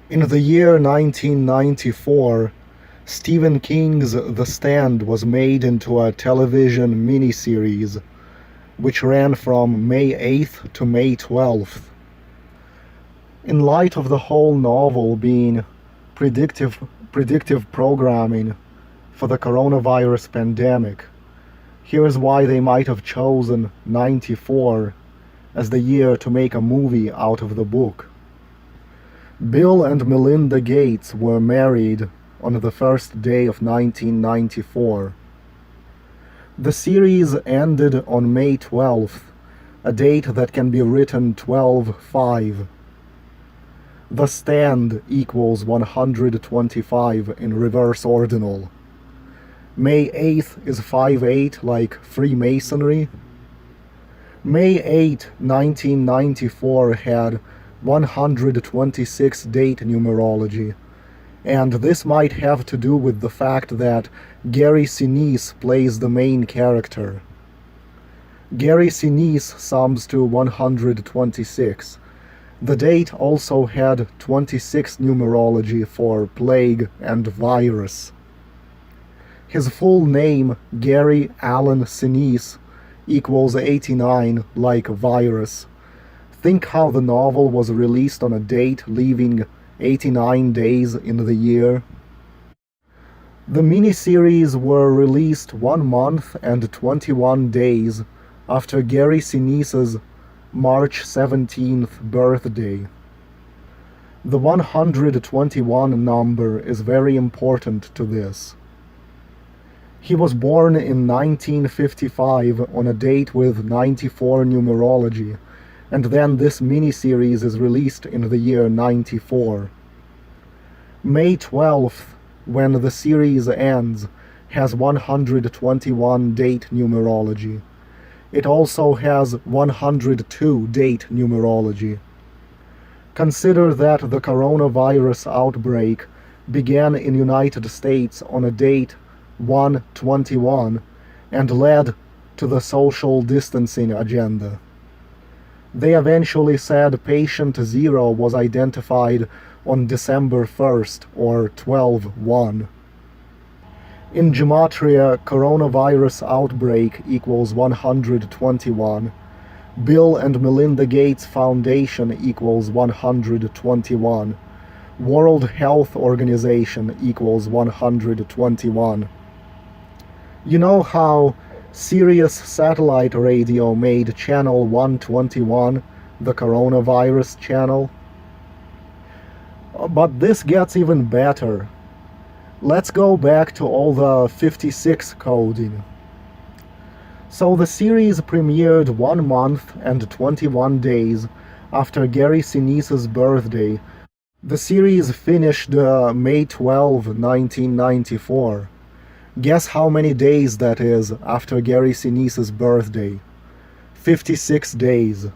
In the year 1994, Stephen King's The Stand was made into a television miniseries, which ran from May 8th to May 12th. In light of the whole novel being predictive programming for the coronavirus pandemic, here's why they might have chosen 94 as the year to make a movie out of the book. Bill and Melinda Gates were married on the first day of 1994. The series ended on May 12th, a date that can be written 12-5. The Stand equals 125 in reverse ordinal. May 8th is 5-8 like Freemasonry. May 8, 1994 had 126 date numerology, and this might have to do with the fact that Gary Sinise plays the main character. Gary Sinise sums to 126. The date also had 26 numerology for plague and virus. His full name, Gary Allen Sinise, equals 89 like virus. Think how the novel was released on a date leaving 89 days in the year. The miniseries were released 1 month and 21 days after Gary Sinise's March 17th birthday. The 121 number is very important to this. He was born in 1955 on a date with 94 numerology, and then this miniseries is released in the year 94. May 12th, when the series ends, has 121 date numerology. It also has 102 date numerology. Consider that the coronavirus outbreak began in United States on a date 1/21 and led to the social distancing agenda. They eventually said patient 0 was identified on December 1st or 12/1. In gematria, coronavirus outbreak equals 121. Bill and Melinda Gates Foundation equals 121. World Health Organization equals 121. You know how Sirius satellite radio made channel 121 the coronavirus channel? But this gets even better. Let's go back to all the 56 coding. So the series premiered 1 month and 21 days after Gary Sinise's birthday. The series finished May 12, 1994. Guess how many days that is after Gary Sinise's birthday? 56 days.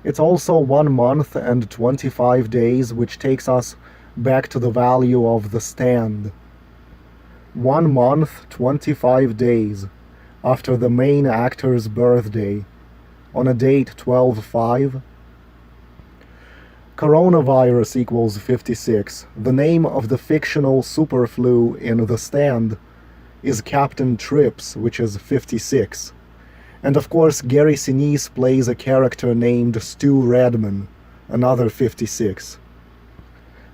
It's also 1 month and 25 days, which takes us back to the value of The Stand. 1 month, 25 days after the main actor's birthday, on a date 12/5. Coronavirus equals 56. The name of the fictional superflu in The Stand is Captain Trips, which is 56. And of course, Gary Sinise plays a character named Stu Redman, another 56.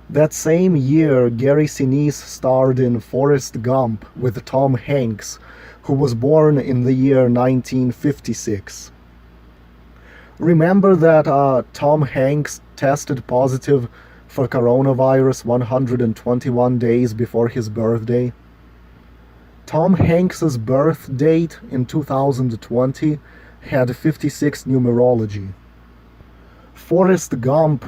That same year, Gary Sinise starred in Forrest Gump with Tom Hanks, who was born in the year 1956. Remember that Tom Hanks tested positive for coronavirus 121 days before his birthday? Tom Hanks's birth date in 2020 had 56 numerology. Forrest Gump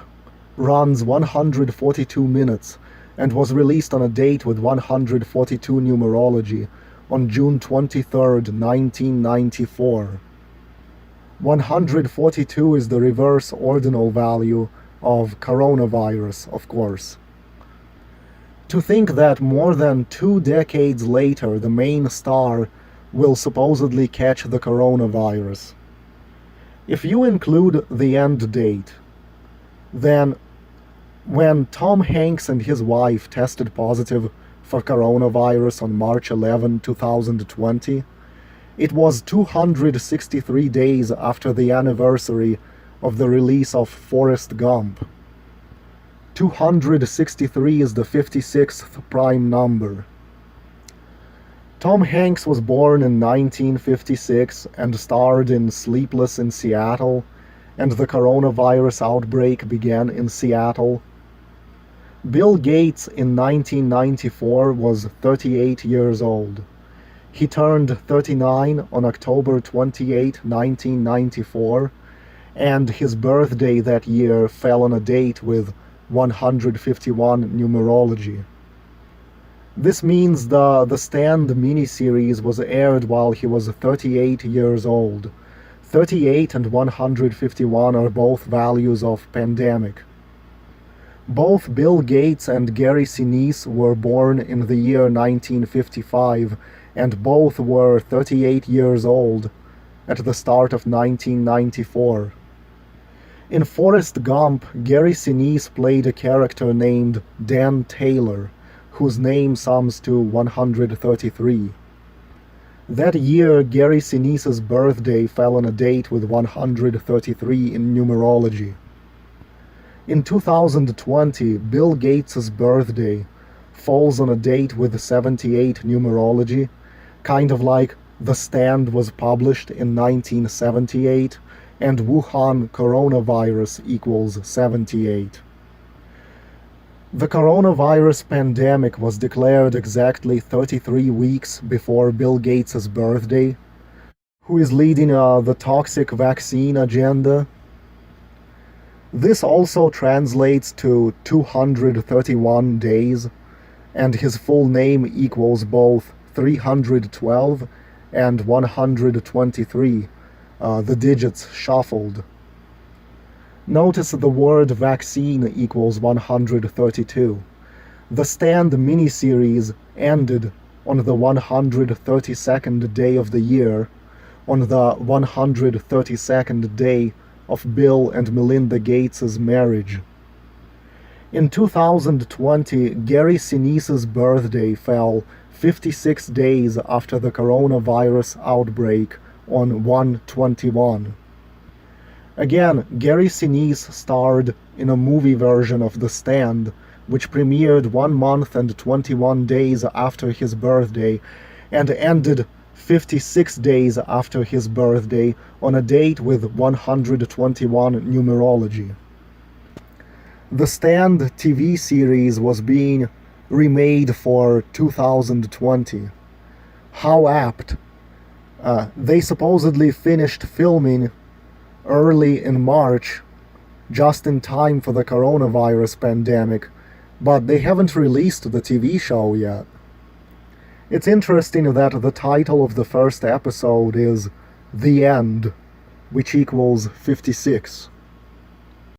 runs 142 minutes and was released on a date with 142 numerology on June 23, 1994. 142 is the reverse ordinal value of coronavirus, of course. To think that more than 2 decades later the main star will supposedly catch the coronavirus. If you include the end date, then When Tom Hanks and his wife tested positive for coronavirus on March 11, 2020, it was 263 days after the anniversary of the release of Forrest Gump. 263 is the 56th prime number. Tom Hanks was born in 1956 and starred in Sleepless in Seattle, and the coronavirus outbreak began in Seattle. Bill Gates in 1994 was 38 years old. He turned 39 on October 28, 1994, and his birthday that year fell on a date with 151 numerology. This means the Stand miniseries was aired while he was 38 years old. 38 and 151 are both values of pandemic. Both Bill Gates and Gary Sinise were born in the year 1955, and both were 38 years old at the start of 1994. In Forrest Gump, Gary Sinise played a character named Dan Taylor, whose name sums to 133. That year, Gary Sinise's birthday fell on a date with 133 in numerology. In 2020, Bill Gates' birthday falls on a date with 78 numerology, kind of like The Stand was published in 1978 and Wuhan coronavirus equals 78. The coronavirus pandemic was declared exactly 33 weeks before Bill Gates' birthday, who is leading the toxic vaccine agenda. This also translates to 231 days, and his full name equals both 312 and 123, the digits shuffled. Notice the word vaccine equals 132. The Stand miniseries ended on the 132nd day of the year, on the 132nd day of Bill and Melinda Gates' marriage. In 2020, Gary Sinise's birthday fell 56 days after the coronavirus outbreak on 1/21. Again, Gary Sinise starred in a movie version of The Stand, which premiered 1 month and 21 days after his birthday and ended 56 days after his birthday on a date with 121 numerology. The Stand TV series was being remade for 2020. How apt. They supposedly finished filming early in March, just in time for the coronavirus pandemic, but they haven't released the TV show yet. It's interesting that the title of the first episode is The End, which equals 56.